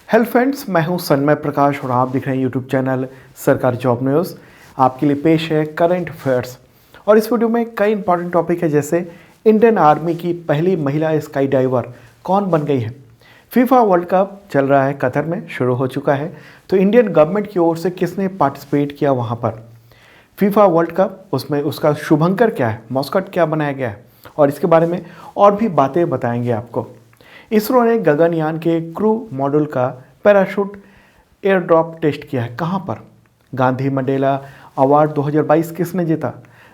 Hello friends, मैं हूं सन्मय प्रकाश और आप दिख रहे हैं यूट्यूब चैनल सरकारी जॉब न्यूज़। आपके लिए पेश है करंट अफेयर्स और इस वीडियो में कई इंपॉर्टेंट टॉपिक है, जैसे इंडियन आर्मी की पहली महिला स्काई डाइवर कौन बन गई है। फीफा वर्ल्ड कप चल रहा है, कतर में शुरू हो चुका है, तो इंडियन गवर्नमेंट की ओर से किसने पार्टिसिपेट किया वहाँ पर फीफा वर्ल्ड कप, उसमें उसका शुभंकर क्या है, मॉस्कट क्या बनाया गया है, और इसके बारे में और भी बातें बताएंगे आपको। इसरो ने गगनयान के क्रू मॉड्यूल का पैराशूट एयर ड्रॉप टेस्ट किया है, कहाँ पर। गांधी मंडेला अवार्ड 2022 किसने जीता।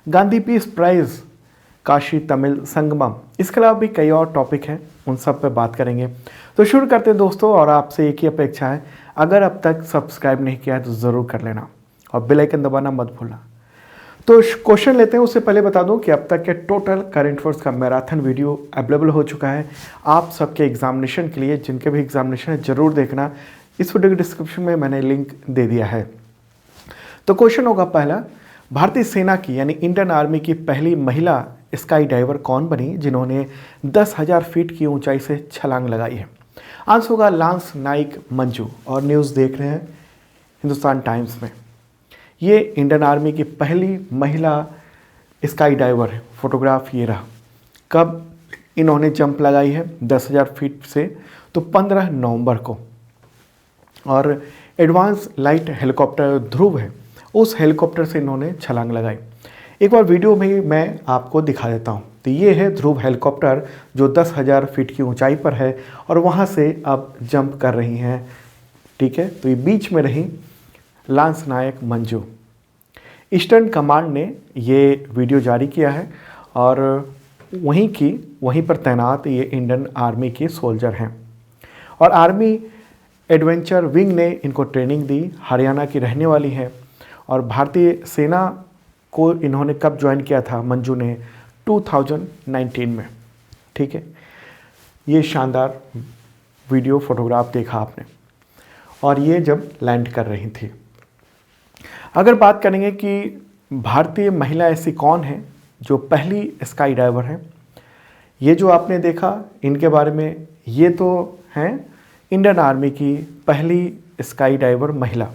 गांधी पीस प्राइज काशी तमिल संगमम, इसके अलावा भी कई और टॉपिक हैं, उन सब पे बात करेंगे। तो शुरू करते हैं दोस्तों, और आपसे एक ही अपेक्षा है, अगर अब तक सब्सक्राइब नहीं किया है तो ज़रूर कर लेना और बेल आइकन दबाना मत भूलना। तो क्वेश्चन लेते हैं, उससे पहले बता दूं कि अब तक के टोटल करंट अफेयर्स का मैराथन वीडियो अवेलेबल हो चुका है आप सबके एग्जामिनेशन के लिए। जिनके भी एग्जामिनेशन है ज़रूर देखना, इस वीडियो के डिस्क्रिप्शन में मैंने लिंक दे दिया है। तो क्वेश्चन होगा पहला, भारतीय सेना की यानी इंडियन आर्मी की पहली महिला स्काई डाइवर कौन बनी जिन्होंने 10,000 फीट की ऊंचाई से छलांग लगाई है। आंसर होगा लांस नाइक मंजू। और न्यूज़ देख रहे हैं हिंदुस्तान टाइम्स में। ये इंडियन आर्मी की पहली महिला स्काई डाइवर है। फोटोग्राफ ये रहा। कब इन्होंने जंप लगाई है 10,000 फीट से, तो 15 नवंबर को। और एडवांस लाइट हेलीकॉप्टर ध्रुव है, उस हेलीकॉप्टर से इन्होंने छलांग लगाई। एक बार वीडियो में मैं आपको दिखा देता हूँ। तो ये है ध्रुव हेलीकॉप्टर जो 10,000 फीट की ऊंचाई पर है और वहाँ से अब जंप कर रही हैं। ठीक है, तो ये बीच में रही लांस नायक मंजू। ईस्टर्न कमांड ने ये वीडियो जारी किया है और वहीं पर तैनात ये इंडियन आर्मी के सोल्जर हैं। और आर्मी एडवेंचर विंग ने इनको ट्रेनिंग दी, हरियाणा की रहने वाली हैं। और भारतीय सेना को इन्होंने कब ज्वाइन किया था मंजू ने, 2019 में। ठीक है, ये शानदार वीडियो फोटोग्राफ देखा आपने, और ये जब लैंड कर रही थी। अगर बात करेंगे कि भारतीय महिला ऐसी कौन है जो पहली स्काई डाइवर है, ये जो आपने देखा इनके बारे में, ये तो हैं इंडियन आर्मी की पहली स्काई डाइवर महिला।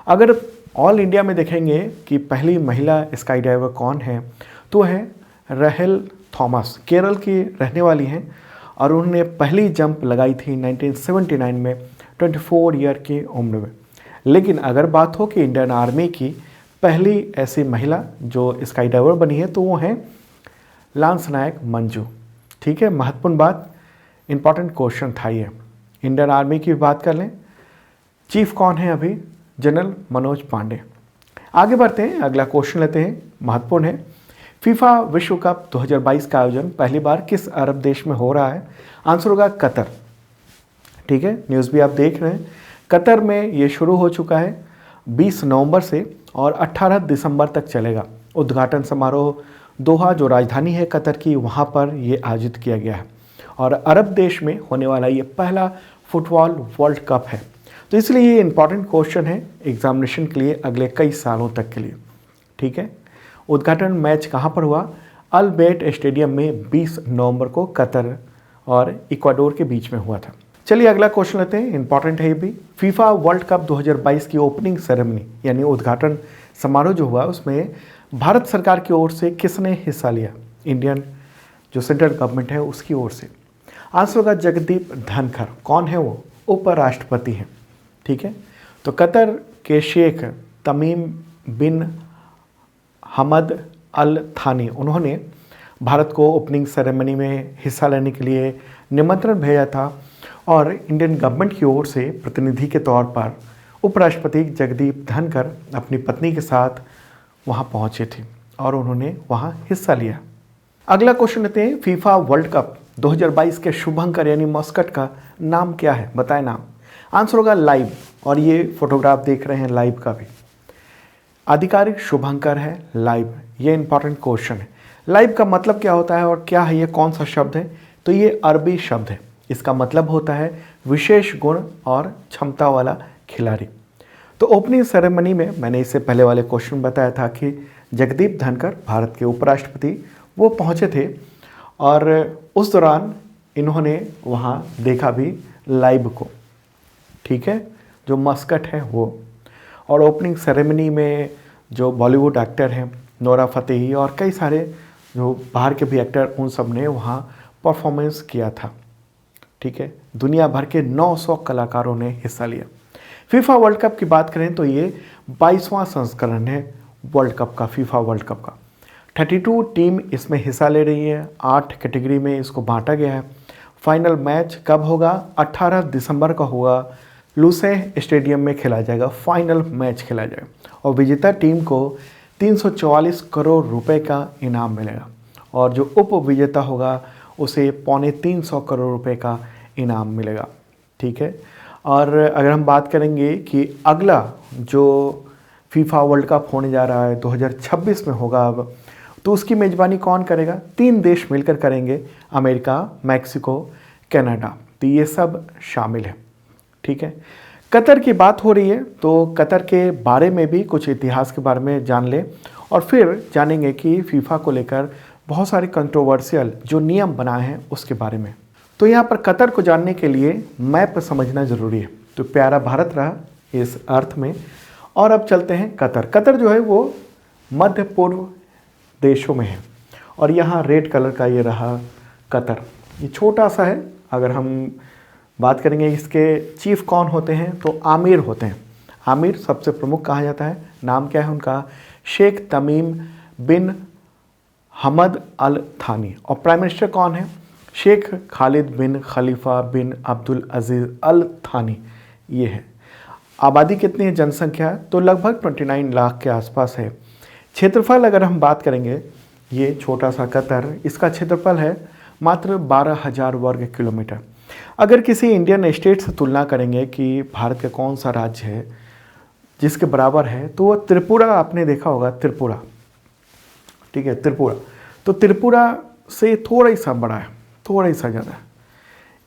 अगर ऑल इंडिया में देखेंगे कि पहली महिला स्काई डाइवर कौन है, तो है राहेल थॉमस, केरल की रहने वाली हैं। और उन्होंने पहली जंप लगाई थी 1979 में 24 ईयर की उम्र में। लेकिन अगर बात हो कि इंडियन आर्मी की पहली ऐसी महिला जो स्काई डाइवर बनी है, तो वो हैं लांस नायक मंजू। ठीक है, महत्वपूर्ण बात, इंपॉर्टेंट क्वेश्चन था ये। इंडियन आर्मी की बात कर लें, चीफ कौन है अभी, जनरल मनोज पांडे। आगे बढ़ते हैं, अगला क्वेश्चन लेते हैं, महत्वपूर्ण है। फीफा विश्व कप 2022 का आयोजन पहली बार किस अरब देश में हो रहा है। आंसर होगा कतर। ठीक है, न्यूज़ भी आप देख रहे हैं। कतर में ये शुरू हो चुका है 20 नवंबर से और 18 दिसंबर तक चलेगा। उद्घाटन समारोह दोहा, जो राजधानी है कतर की, वहाँ पर ये आयोजित किया गया है। और अरब देश में होने वाला ये पहला फुटबॉल वर्ल्ड कप है। तो इसलिए ये इंपॉर्टेंट क्वेश्चन है एग्जामिनेशन के लिए अगले कई सालों तक के लिए। ठीक है, उद्घाटन मैच कहाँ पर हुआ, अल बैट स्टेडियम में 20 नवंबर को कतर और इक्वाडोर के बीच में हुआ था। चलिए अगला क्वेश्चन लेते हैं, इंपॉर्टेंट है ये भी। फीफा वर्ल्ड कप 2022 की ओपनिंग सेरेमनी यानी उद्घाटन समारोह जो हुआ, उसमें भारत सरकार की ओर से किसने हिस्सा लिया। इंडियन जो सेंट्रल गवर्नमेंट है उसकी ओर से। आंसर होगा जगदीप धनखड़। कौन है वो, उपराष्ट्रपति हैं। ठीक है, तो कतर के शेख तमीम बिन हमद अल थानी, उन्होंने भारत को ओपनिंग सेरेमनी में हिस्सा लेने के लिए निमंत्रण भेजा था। और इंडियन गवर्नमेंट की ओर से प्रतिनिधि के तौर पर उपराष्ट्रपति जगदीप धनखड़ अपनी पत्नी के साथ वहां पहुंचे थे और उन्होंने वहां हिस्सा लिया। अगला क्वेश्चन लेते हैं, फीफा वर्ल्ड कप 2022 के शुभंकर यानी मॉस्कट का नाम क्या है, बताएं नाम। आंसर होगा लाइव। और ये फोटोग्राफ देख रहे हैं लाइव का भी, आधिकारिक शुभंकर है लाइव। ये इंपॉर्टेंट क्वेश्चन है। लाइव का मतलब क्या होता है और क्या है, ये कौन सा शब्द है, तो ये अरबी शब्द है। इसका मतलब होता है विशेष गुण और क्षमता वाला खिलाड़ी। तो ओपनिंग सेरेमनी में मैंने इससे पहले वाले क्वेश्चन बताया था कि जगदीप धनखड़ भारत के उपराष्ट्रपति वो पहुंचे थे और उस दौरान इन्होंने वहां देखा भी लाइव को। ठीक ठीक है, जो मस्कट है वो। और ओपनिंग सेरेमनी में जो बॉलीवुड एक्टर हैं नोरा फतेही और कई सारे जो बाहर के भी एक्टर, उन सब ने वहाँ परफॉर्मेंस किया था। ठीक है, दुनिया भर के 900 कलाकारों ने हिस्सा लिया। फीफा वर्ल्ड कप की बात करें तो ये 22वां संस्करण है वर्ल्ड कप का, फीफा वर्ल्ड कप का। 32 टीम इसमें हिस्सा ले रही है, 8 कैटेगरी में इसको बांटा गया है। फाइनल मैच कब होगा? 18 दिसंबर का होगा, लूसे स्टेडियम में खेला जाएगा, फाइनल मैच खेला जाएगा और विजेता टीम को 344 करोड़ रुपए का इनाम मिलेगा और जो उप विजेता होगा उसे 350 करोड़ रुपए का इनाम मिलेगा। ठीक है, और अगर हम बात करेंगे कि अगला जो फीफा वर्ल्ड कप होने जा रहा है 2026 में होगा अब, तो उसकी मेज़बानी कौन करेगा? 3 देश मिलकर करेंगे, अमेरिका, मैक्सिको, कनाडा, तो ये सब शामिल है। ठीक है, कतर की बात हो रही है तो कतर के बारे में भी कुछ इतिहास के बारे में जान ले और फिर जानेंगे कि फीफा को लेकर बहुत सारे कंट्रोवर्शियल जो नियम बनाए हैं उसके बारे में। तो यहाँ पर कतर को जानने के लिए मैप समझना ज़रूरी है। तो प्यारा भारत रहा इस अर्थ में। और अब चलते हैं कतर। कतर जो है वो मध्य पूर्व देशों में है और यहाँ रेड कलर का ये रहा कतर। ये छोटा सा है। अगर हम बात करेंगे इसके चीफ कौन होते हैं तो आमिर होते हैं। आमिर सबसे प्रमुख कहा जाता है। नाम क्या है उनका? शेख तमीम बिन हमद अल थानी। और प्राइम मिनिस्टर कौन है? शेख खालिद बिन खलीफा बिन अब्दुल अजीज़ अल थानी। ये है। आबादी कितनी है, जनसंख्या? तो लगभग 29 लाख के आसपास है। क्षेत्रफल अगर हम बात करेंगे, ये छोटा सा कतर, इसका क्षेत्रफल है मात्र 12,000 वर्ग किलोमीटर। अगर किसी इंडियन स्टेट से तुलना करेंगे कि भारत का कौन सा राज्य है जिसके बराबर है, तो वो त्रिपुरा, आपने देखा होगा त्रिपुरा। ठीक है, त्रिपुरा। तो त्रिपुरा से थोड़ा ही सा बड़ा है, थोड़ा ही सा ज़्यादा।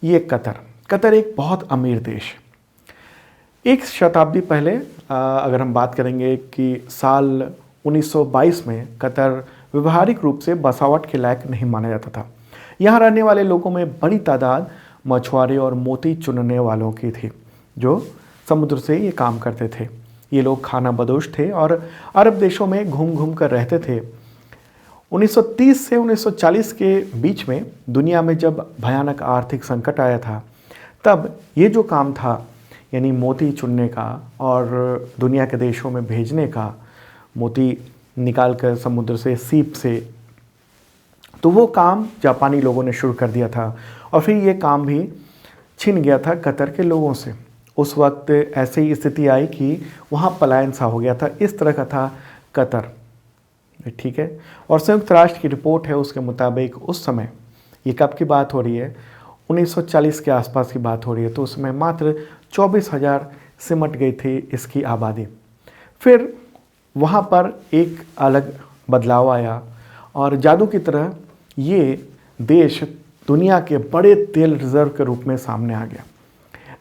ये कतर। कतर एक बहुत अमीर देश है। एक शताब्दी पहले अगर हम बात करेंगे कि साल 1922 में कतर व्यवहारिक रूप से बसावट के लायक नहीं माना जाता था। यहाँ रहने वाले लोगों में बड़ी तादाद मछुआरे और मोती चुनने वालों की थी जो समुद्र से ये काम करते थे। ये लोग खाना बदोश थे और अरब देशों में घूम घूम कर रहते थे। 1930 से 1940 के बीच में दुनिया में जब भयानक आर्थिक संकट आया था, तब ये जो काम था यानी मोती चुनने का और दुनिया के देशों में भेजने का, मोती निकाल कर समुद्र से, सीप से, तो वो काम जापानी लोगों ने शुरू कर दिया था और फिर ये काम भी छिन गया था कतर के लोगों से। उस वक्त ऐसी ही स्थिति आई कि वहाँ पलायन सा हो गया था। इस तरह का था कतर। ठीक है, और संयुक्त राष्ट्र की रिपोर्ट है उसके मुताबिक उस समय, ये कब की बात हो रही है, 1940 के आसपास की बात हो रही है, तो उसमें मात्र 24,000 सिमट गई थी इसकी आबादी। फिर वहाँ पर एक अलग बदलाव आया और जादू की तरह ये देश दुनिया के बड़े तेल रिजर्व के रूप में सामने आ गया।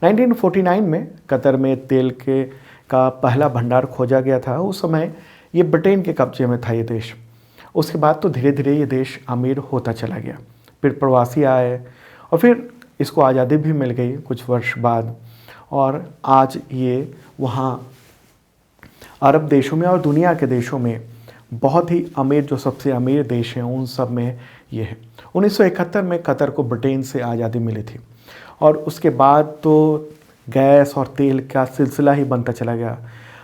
1949 में कतर में तेल का पहला भंडार खोजा गया था। उस समय ये ब्रिटेन के कब्जे में था ये देश। उसके बाद तो धीरे धीरे ये देश अमीर होता चला गया। फिर प्रवासी आए और फिर इसको आज़ादी भी मिल गई कुछ वर्ष बाद, और आज ये वहाँ अरब देशों में और दुनिया के देशों में बहुत ही अमीर, जो सबसे अमीर देश हैं उन सब में ये है। 1971 में कतर को ब्रिटेन से आज़ादी मिली थी और उसके बाद तो गैस और तेल का सिलसिला ही बनता चला गया।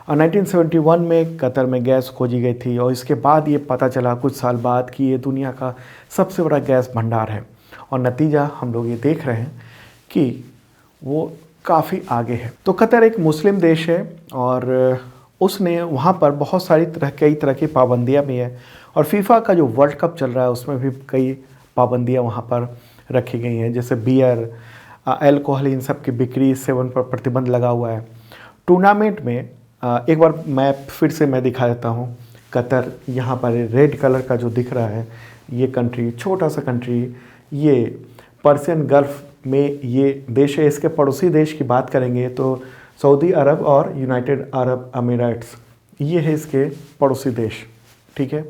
और 1971 में कतर में गैस खोजी गई थी और इसके बाद ये पता चला कुछ साल बाद कि ये दुनिया का सबसे बड़ा गैस भंडार है और नतीजा हम लोग ये देख रहे हैं कि वो काफ़ी आगे है। तो कतर एक मुस्लिम देश है और उसने वहाँ पर बहुत सारी कई तरह की पाबंदियाँ भी हैं और फीफा का जो वर्ल्ड कप चल रहा है उसमें भी कई पाबंदियाँ वहाँ पर रखी गई हैं, जैसे बियर, अल्कोहल, इन सब की बिक्री, सेवन पर प्रतिबंध लगा हुआ है। टूर्नामेंट में एक बार मैप फिर से मैं दिखा देता हूँ। कतर, यहाँ पर रेड कलर का जो दिख रहा है, ये कंट्री, छोटा सा कंट्री, ये पर्शियन गल्फ में ये देश है। इसके पड़ोसी देश की बात करेंगे तो सऊदी अरब और यूनाइटेड अरब अमीराट्स, ये है इसके पड़ोसी देश। ठीक है,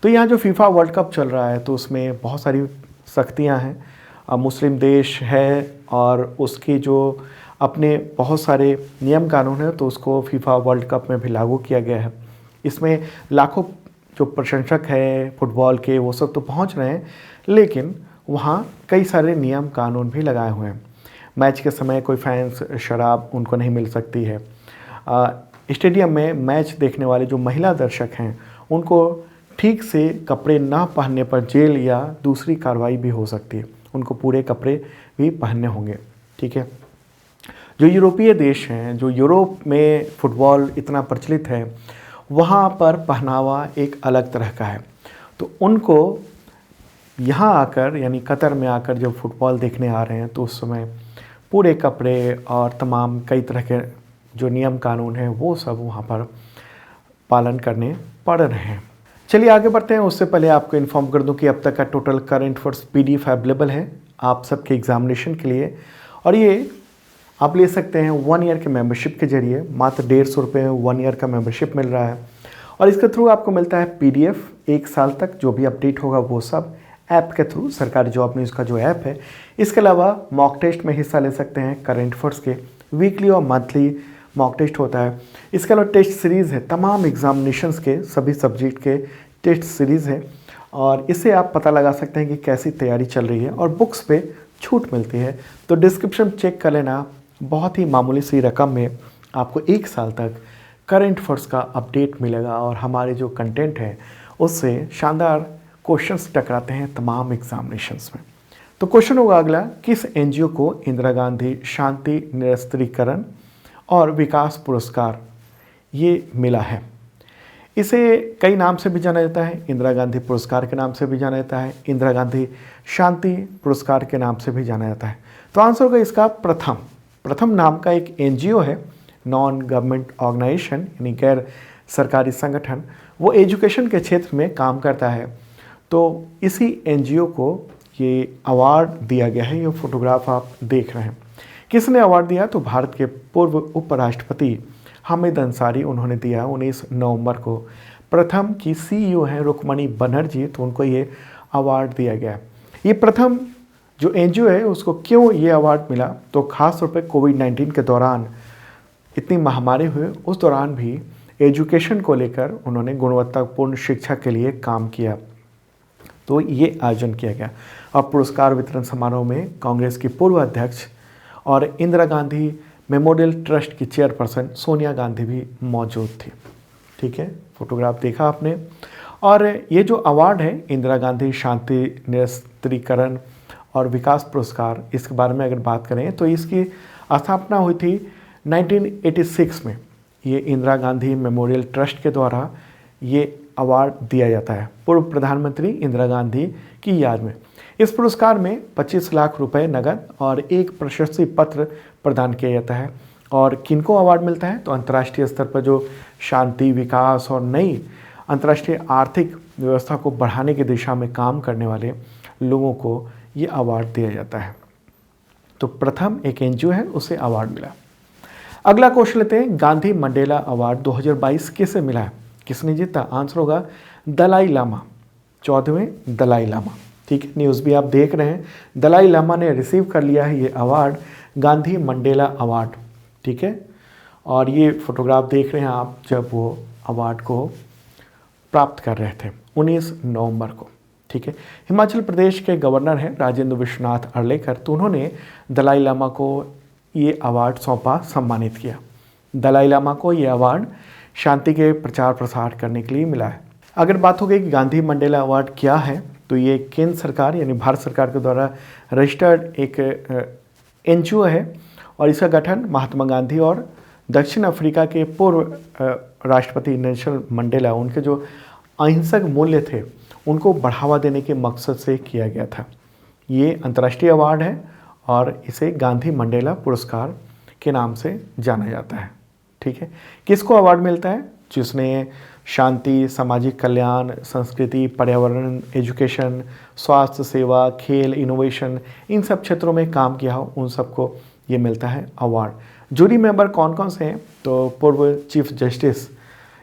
तो यहाँ जो फीफा वर्ल्ड कप चल रहा है तो उसमें बहुत सारी सख्तियाँ हैं। मुस्लिम देश है और उसकी जो अपने बहुत सारे नियम कानून हैं, तो उसको फीफा वर्ल्ड कप में भी लागू किया गया है। इसमें लाखों जो प्रशंसक हैं फुटबॉल के वो सब तो पहुंच रहे हैं, लेकिन वहाँ कई सारे नियम कानून भी लगाए हुए हैं। मैच के समय कोई फैंस शराब उनको नहीं मिल सकती है। स्टेडियम में मैच देखने वाले जो महिला दर्शक हैं उनको ठीक से कपड़े ना पहनने पर जेल या दूसरी कार्रवाई भी हो सकती है। उनको पूरे कपड़े भी पहनने होंगे, ठीक है। जो यूरोपीय देश हैं, जो यूरोप में फुटबॉल इतना प्रचलित है, वहाँ पर पहनावा एक अलग तरह का है। तो उनको यहाँ आकर यानी कतर में आकर जब फुटबॉल देखने आ रहे हैं तो उस समय पूरे कपड़े और तमाम कई तरह के जो नियम कानून हैं वो सब वहाँ पर पालन करने पड़ रहे हैं। चलिए आगे बढ़ते हैं। उससे पहले आपको इन्फॉर्म कर दूं कि अब तक का total current affairs PDF available है आप सबके एग्जामिनेशन के लिए, और ये आप ले सकते हैं 1 ईयर के मेंबरशिप के जरिए। मात्र 150 रुपये में 1 ईयर का मेंबरशिप मिल रहा है, और इसके थ्रू आपको मिलता है PDF 1 साल तक जो भी अपडेट होगा वो सब ऐप के थ्रू। सरकारी जॉब न्यूज़ का जो ऐप है, इसके अलावा मॉक टेस्ट में हिस्सा ले सकते हैं। करंट अफेयर्स के वीकली और मंथली मॉक टेस्ट होता है। इसके अलावा टेस्ट सीरीज़ है, तमाम एग्जामिनेशंस के सभी सब्जेक्ट के टेस्ट सीरीज़ है, और इससे आप पता लगा सकते हैं कि कैसी तैयारी चल रही है, और बुक्स पे छूट मिलती है। तो डिस्क्रिप्शन चेक कर लेना। बहुत ही मामूली सी रकम में आपको 1 साल तक करंट अफेयर्स का अपडेट मिलेगा, और हमारे जो कंटेंट है उससे शानदार क्वेश्चंस टकराते हैं तमाम एग्जामिनेशंस में। तो क्वेश्चन होगा अगला, किस NGO को इंदिरा गांधी शांति निरस्त्रीकरण और विकास पुरस्कार ये मिला है? इसे कई नाम से भी जाना जाता है। इंदिरा गांधी पुरस्कार के नाम से भी जाना जाता है, इंदिरा गांधी शांति पुरस्कार के नाम से भी जाना जाता है। तो आंसर होगा इसका प्रथम नाम का एक NGO है, नॉन गवर्नमेंट ऑर्गेनाइजेशन यानी गैर सरकारी संगठन। वो एजुकेशन के क्षेत्र में काम करता है। तो इसी NGO को ये अवार्ड दिया गया है। ये फोटोग्राफ आप देख रहे हैं। किसने अवार्ड दिया? तो भारत के पूर्व उपराष्ट्रपति हामिद अंसारी, उन्होंने दिया 19 नवंबर को। प्रथम की CEO हैं रुक्मणी बनर्जी, तो उनको ये अवार्ड दिया गया। ये प्रथम जो NGO है उसको क्यों ये अवार्ड मिला? तो खास तौर पे कोविड-19 के दौरान इतनी महामारी हुई, उस दौरान भी एजुकेशन को लेकर उन्होंने गुणवत्तापूर्ण शिक्षा के लिए काम किया, तो ये आयोजन किया गया। और पुरस्कार वितरण समारोह में कांग्रेस की पूर्व अध्यक्ष और इंदिरा गांधी मेमोरियल ट्रस्ट की चेयरपर्सन सोनिया गांधी भी मौजूद थी, ठीक है। फोटोग्राफ देखा आपने। और ये जो अवार्ड है इंदिरा गांधी शांति निरस्त्रीकरण और विकास पुरस्कार, इसके बारे में अगर बात करें तो इसकी स्थापना हुई थी 1986 में। ये इंदिरा गांधी मेमोरियल ट्रस्ट के द्वारा ये अवार्ड दिया जाता है पूर्व प्रधानमंत्री इंदिरा गांधी की याद में। इस पुरस्कार में 25 लाख रुपए नगद और एक प्रशस्ति पत्र प्रदान किया जाता है। और किनको अवार्ड मिलता है? तो अंतर्राष्ट्रीय स्तर पर जो शांति, विकास और नई अंतर्राष्ट्रीय आर्थिक व्यवस्था को बढ़ाने की दिशा में काम करने वाले लोगों को ये अवार्ड दिया जाता है। तो प्रथम एक NGO है, उसे अवार्ड मिला। अगला क्वेश्चन लेते हैं, गांधी मंडेला अवार्ड 2022 किसे मिला है? किसने जीता? आंसर होगा दलाई लामा, 14वें दलाई लामा, ठीक है। न्यूज़ भी आप देख रहे हैं, दलाई लामा ने रिसीव कर लिया है ये अवार्ड, गांधी मंडेला अवार्ड, ठीक है। और ये फोटोग्राफ देख रहे हैं आप जब वो अवार्ड को प्राप्त कर रहे थे 19 नवंबर को, ठीक है। हिमाचल प्रदेश के गवर्नर हैं राजेंद्र विश्वनाथ अर्लेकर, तो उन्होंने दलाई लामा को ये अवार्ड सौंपा, सम्मानित किया। दलाई लामा को ये अवार्ड शांति के प्रचार प्रसार करने के लिए मिला है। अगर बात हो गई कि गांधी मंडेला अवार्ड क्या है, तो ये केंद्र सरकार यानी भारत सरकार के द्वारा रजिस्टर्ड एक NGO है, और इसका गठन महात्मा गांधी और दक्षिण अफ्रीका के पूर्व राष्ट्रपति नेल्सन मंडेला, उनके जो अहिंसक मूल्य थे उनको बढ़ावा देने के मकसद से किया गया था। ये अंतर्राष्ट्रीय अवार्ड है और इसे गांधी मंडेला पुरस्कार के नाम से जाना जाता है, ठीक है। किसको अवार्ड मिलता है? जिसने शांति, सामाजिक कल्याण, संस्कृति, पर्यावरण, एजुकेशन, स्वास्थ्य सेवा, खेल, इनोवेशन, इन सब क्षेत्रों में काम किया हो, उन सबको ये मिलता है अवार्ड। जूरी मेंबर कौन कौन से हैं? तो पूर्व चीफ जस्टिस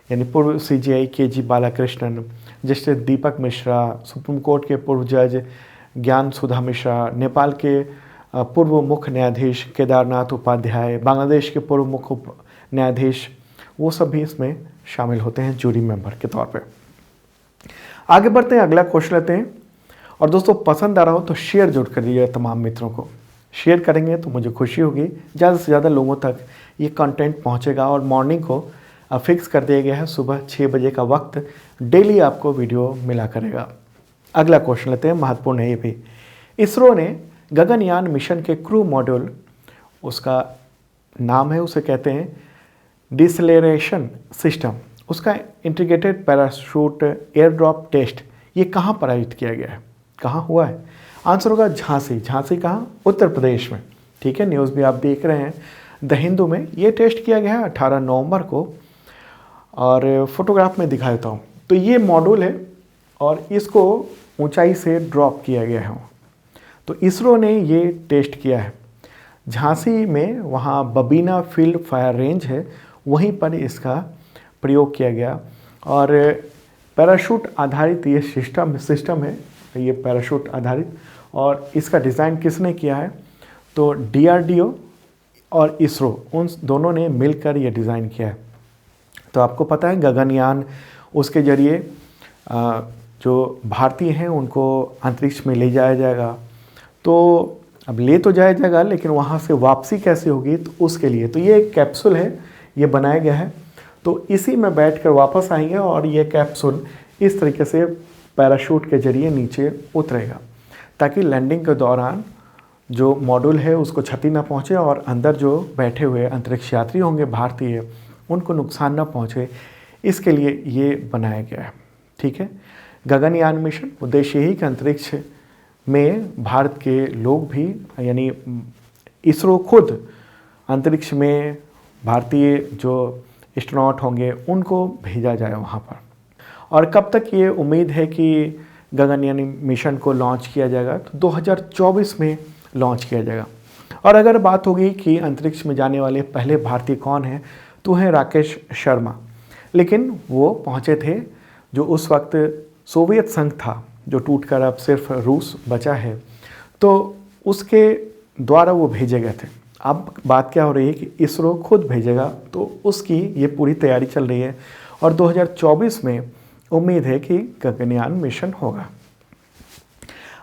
यानी पूर्व CJI KG बालाकृष्णन, जस्टिस दीपक मिश्रा, सुप्रीम कोर्ट के पूर्व जज ज्ञान सुधा मिश्रा, नेपाल के पूर्व मुख्य न्यायाधीश केदारनाथ उपाध्याय, बांग्लादेश के पूर्व मुख्य न्यायाधीश, वो सब भी इसमें शामिल होते हैं जूरी मेंबर के तौर पे। आगे बढ़ते हैं, अगला क्वेश्चन लेते हैं। और दोस्तों पसंद आ रहा हो तो शेयर जरूर कर दीजिएगा तमाम मित्रों को। शेयर करेंगे तो मुझे खुशी होगी, ज़्यादा से ज़्यादा लोगों तक ये कंटेंट पहुंचेगा। और मॉर्निंग को फिक्स कर दिया गया है, सुबह 6 बजे का वक्त डेली आपको वीडियो मिला करेगा। अगला क्वेश्चन लेते हैं, महत्वपूर्ण है ये भी। इसरो ने गगनयान मिशन के क्रू मॉड्यूल, उसका नाम है, उसे कहते हैं डिसलेरेशन सिस्टम, उसका integrated parachute air drop test, ये कहाँ पर आयोजित किया गया है, कहाँ हुआ है? आंसर होगा झांसी। झांसी कहाँ? उत्तर प्रदेश में। ठीक है, न्यूज़ भी आप देख रहे हैं द हिंदू में। ये टेस्ट किया गया है 18 नवंबर को, और फोटोग्राफ में दिखा देता हूँ। तो ये मॉड्यूल है और इसको ऊंचाई से ड्रॉप किया गया है। तो इसरो ने ये टेस्ट किया है झांसी में, वहाँ बबीना फील्ड फायर रेंज है, वहीं पर इसका प्रयोग किया गया। और पैराशूट आधारित ये सिस्टम है, ये पैराशूट आधारित। और इसका डिज़ाइन किसने किया है? तो DRDO और इसरो, उन दोनों ने मिलकर ये डिज़ाइन किया है। तो आपको पता है गगनयान, उसके जरिए जो भारतीय हैं उनको अंतरिक्ष में ले जाया जाएगा। तो अब ले तो जाया जाएगा, लेकिन वहाँ से वापसी कैसे होगी, तो उसके लिए तो ये एक कैप्सूल है, ये बनाया गया है। तो इसी में बैठकर वापस आएंगे और ये कैप्सूल इस तरीके से पैराशूट के जरिए नीचे उतरेगा, ताकि लैंडिंग के दौरान जो मॉड्यूल है उसको क्षति ना पहुँचे और अंदर जो बैठे हुए अंतरिक्ष यात्री होंगे भारतीय, उनको नुकसान ना पहुँचे। इसके लिए ये बनाया गया है। ठीक है, गगनयान मिशन उद्देश्य यही कि अंतरिक्ष में भारत के लोग भी, यानी इसरो खुद अंतरिक्ष में भारतीय जो एस्ट्रोनॉट होंगे उनको भेजा जाए वहाँ पर। और कब तक ये उम्मीद है कि गगनयान मिशन को लॉन्च किया जाएगा? तो 2024 में लॉन्च किया जाएगा। और अगर बात होगी कि अंतरिक्ष में जाने वाले पहले भारतीय कौन हैं, तो हैं राकेश शर्मा। लेकिन वो पहुँचे थे, जो उस वक्त सोवियत संघ था, जो टूटकर अब सिर्फ रूस बचा है, तो उसके द्वारा वो भेजे गए थे। अब बात क्या हो रही है कि इसरो खुद भेजेगा, तो उसकी ये पूरी तैयारी चल रही है। और 2024 में उम्मीद है कि गगनयान मिशन होगा।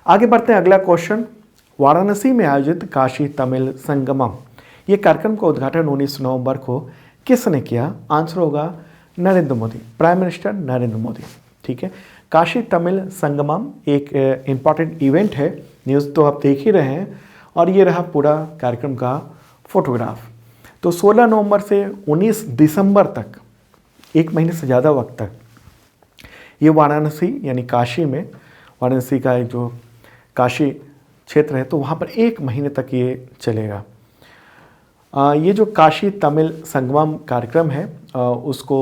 आगे बढ़ते हैं, अगला क्वेश्चन। वाराणसी में आयोजित काशी तमिल संगमम, ये कार्यक्रम का उद्घाटन 19 नवंबर को किसने किया? आंसर होगा नरेंद्र मोदी, प्राइम मिनिस्टर नरेंद्र मोदी। ठीक है, काशी तमिल संगमम एक इम्पॉर्टेंट इवेंट है, न्यूज़ तो आप देख ही रहे हैं। और ये रहा पूरा कार्यक्रम का फोटोग्राफ। तो 16 नवंबर से 19 दिसंबर तक, एक महीने से ज़्यादा वक्त तक, ये वाराणसी यानी काशी में, वाराणसी का एक जो काशी क्षेत्र है, तो वहाँ पर एक महीने तक ये चलेगा। ये जो काशी तमिल संगमम कार्यक्रम है, उसको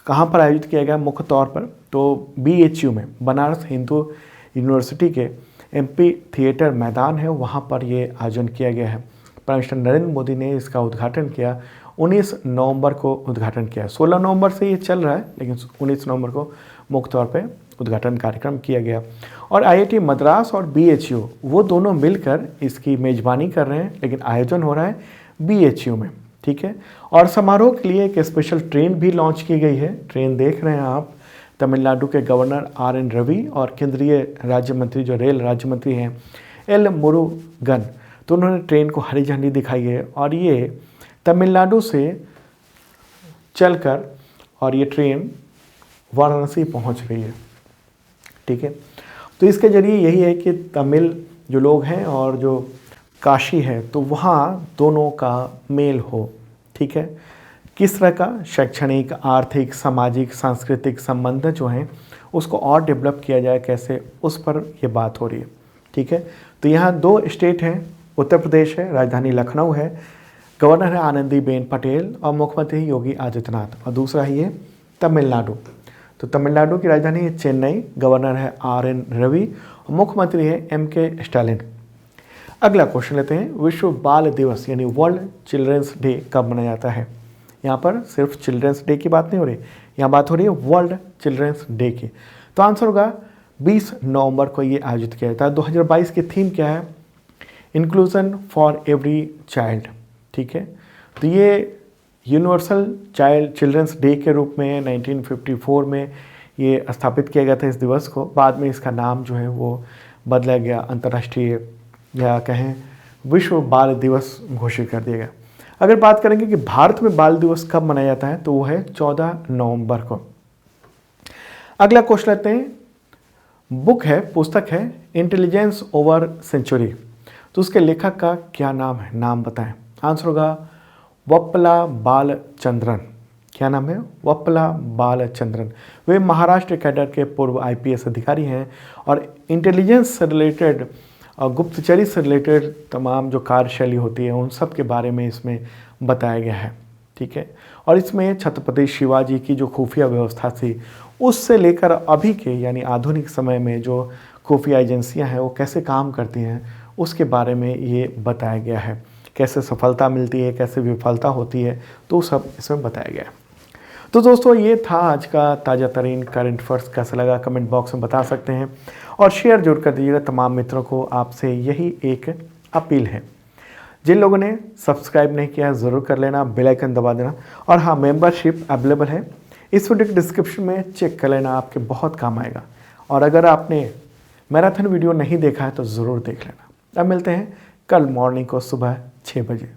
कहाँ पर आयोजित किया गया मुख्य तौर पर? तो BHU में, बनारस हिंदू यूनिवर्सिटी के MP थिएटर मैदान है, वहाँ पर ये आयोजन किया गया है। प्राइम मिनिस्टर नरेंद्र मोदी ने इसका उद्घाटन किया, 19 नवंबर को उद्घाटन किया। 16 नवंबर से ये चल रहा है, लेकिन 19 नवंबर को मुख्य तौर पे उद्घाटन कार्यक्रम किया गया। और IIT मद्रास और BHU, वो दोनों मिलकर इसकी मेज़बानी कर रहे हैं, लेकिन आयोजन हो रहा है BHU में। ठीक है, और समारोह के लिए एक स्पेशल ट्रेन भी लॉन्च की गई है। ट्रेन देख रहे हैं आप, तमिलनाडु के गवर्नर RN रवि और केंद्रीय राज्य मंत्री, जो रेल राज्य मंत्री हैं, L मुरुगन, तो उन्होंने ट्रेन को हरी झंडी दिखाई है। और ये तमिलनाडु से चलकर और ये ट्रेन वाराणसी पहुंच रही है। ठीक है, तो इसके जरिए यही है कि तमिल जो लोग हैं और जो काशी है, तो वहाँ दोनों का मेल हो। ठीक है, किस तरह का शैक्षणिक, आर्थिक, सामाजिक, सांस्कृतिक संबंध जो हैं उसको और डेवलप किया जाए कैसे, उस पर ये बात हो रही है। ठीक है, तो यहाँ 2 स्टेट हैं, उत्तर प्रदेश है, राजधानी लखनऊ है, गवर्नर है आनंदीबेन पटेल और मुख्यमंत्री योगी आदित्यनाथ, और दूसरा ही है तमिलनाडु। तो तमिलनाडु की राजधानी है चेन्नई, गवर्नर है RN रवि और मुख्यमंत्री है MK स्टालिन। अगला क्वेश्चन लेते हैं, विश्व बाल दिवस यानी वर्ल्ड चिल्ड्रंस डे कब मनाया जाता है? यहाँ पर सिर्फ चिल्ड्रंस डे की बात नहीं हो रही, यहाँ बात हो रही है वर्ल्ड चिल्ड्रंस डे की। तो आंसर होगा 20 नवंबर को ये आयोजित किया जाता है। 2022 की थीम क्या है? Inclusion for every child. ठीक है, तो ये यूनिवर्सल चिल्ड्रंस डे के रूप में 1954 में ये स्थापित किया गया था इस दिवस को। बाद में इसका नाम जो है वो बदला गया, अंतर्राष्ट्रीय या कहें विश्व बाल दिवस घोषित कर दिया गया। अगर बात करेंगे कि भारत में बाल दिवस कब मनाया जाता है तो वो है 14 नवंबर को। अगला क्वेश्चन लेते हैं, बुक है, पुस्तक है इंटेलिजेंस ओवर सेंचुरी, तो उसके लेखक का क्या नाम है, नाम बताएं। आंसर होगा वप्पला बालचंद्रन। क्या नाम है? वप्पला बालचंद्रन। वे महाराष्ट्र कैडर के पूर्व आईपीएस अधिकारी हैं और इंटेलिजेंस से रिलेटेड और गुप्तचरी से रिलेटेड तमाम जो कार्यशैली होती है उन सब के बारे में इसमें बताया गया है। ठीक है, और इसमें छत्रपति शिवाजी की जो खुफिया व्यवस्था थी उससे लेकर अभी के यानी आधुनिक समय में जो खुफिया एजेंसियां हैं वो कैसे काम करती हैं उसके बारे में ये बताया गया है। कैसे सफलता मिलती है, कैसे विफलता होती है, तो सब इसमें बताया गया है। तो दोस्तों ये था आज का ताज़ा तरीन करंट अफेयर्स। कैसा लगा कमेंट बॉक्स में बता सकते हैं और शेयर जरूर कर दीजिएगा तमाम मित्रों को। आपसे यही एक अपील है, जिन लोगों ने सब्सक्राइब नहीं किया है ज़रूर कर लेना, बेल आइकन दबा देना। और हाँ, मेंबरशिप अवेलेबल है, इस वीडियो के डिस्क्रिप्शन में चेक कर लेना, आपके बहुत काम आएगा। और अगर आपने मैराथन वीडियो नहीं देखा है तो ज़रूर देख लेना। अब मिलते हैं कल मॉर्निंग को सुबह 6 बजे।